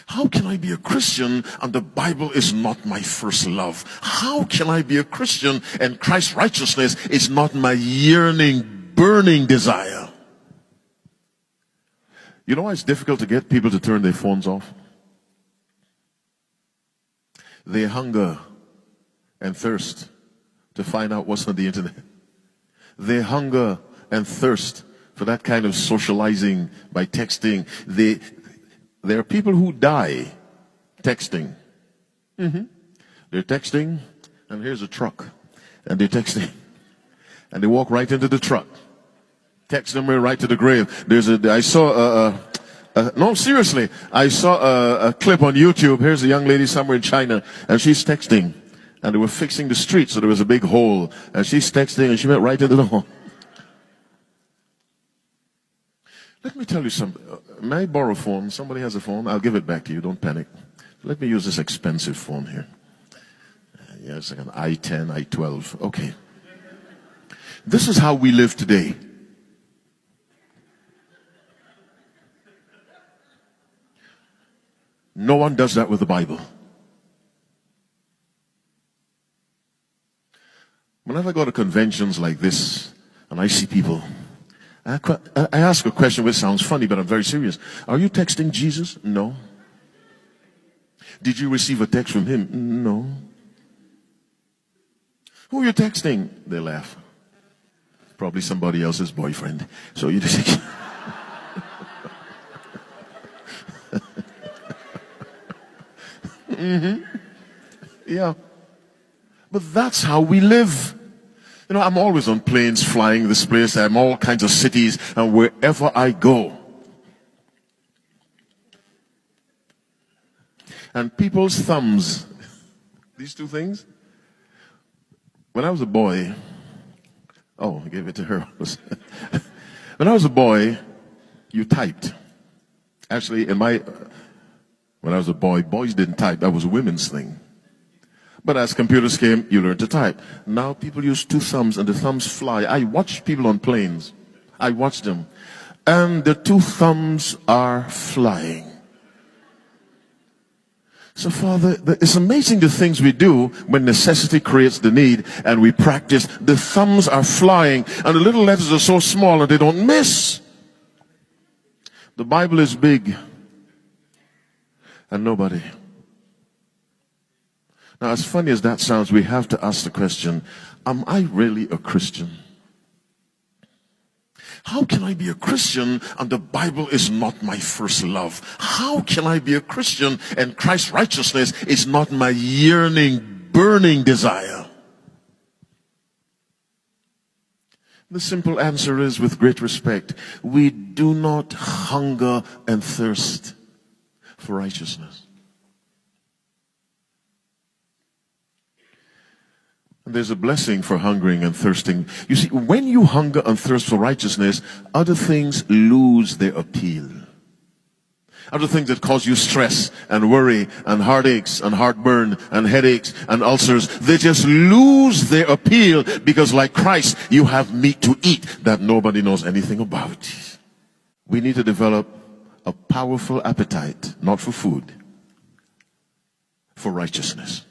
How can I be a Christian and the Bible is not my first love? How can I be a Christian and Christ's righteousness is not my yearning, burning desire? You know why it's difficult to get people to turn their phones off? They hunger and thirst to find out what's on the internet. They hunger and thirst for that kind of socializing by texting. There are people who die texting. They're texting, and here's a truck. And they're texting. And they walk right into the truck. Text them right to the grave. No, seriously. I saw a clip on YouTube. Here's a young lady somewhere in China, and she's texting. And they were fixing the street, so there was a big hole. And she's texting, and she went right into the hole. Let me tell you something. May I borrow a phone? Somebody has a phone? I'll give it back to you. Don't panic. Let me use this expensive phone here. Yeah, it's like an i10, i12. Okay. This is how we live today. No one does that with the Bible. Whenever I go to conventions like this, and I see people, I ask a question which sounds funny, but I'm very serious. Are you texting Jesus? No. Did you receive a text from him? No. Who are you texting? They laugh. Probably somebody else's boyfriend. So you just... Yeah. But that's how we live. You know, I'm always on planes flying this place. I'm all kinds of cities, and wherever I go. And people's thumbs, these two things. When I was a boy, I gave it to her. When I was a boy, you typed. Actually, when I was a boy, boys didn't type. That was a women's thing. But as computers came, you learned to type. Now people use two thumbs and the thumbs fly. I watch people on planes. I watch them. And the two thumbs are flying. So Father, it's amazing the things we do when necessity creates the need and we practice. The thumbs are flying and the little letters are so small and they don't miss. The Bible is big and nobody. Now, as funny as that sounds, we have to ask the question, am I really a Christian? How can I be a Christian and the Bible is not my first love? How can I be a Christian and Christ's righteousness is not my yearning, burning desire? The simple answer is, with great respect, we do not hunger and thirst for righteousness. And there's a blessing for hungering and thirsting. You see, when you hunger and thirst for righteousness, other things lose their appeal. Other things that cause you stress and worry and heartaches and heartburn and headaches and ulcers, they just lose their appeal because, like Christ, you have meat to eat that nobody knows anything about. We need to develop a powerful appetite, not for food, for righteousness.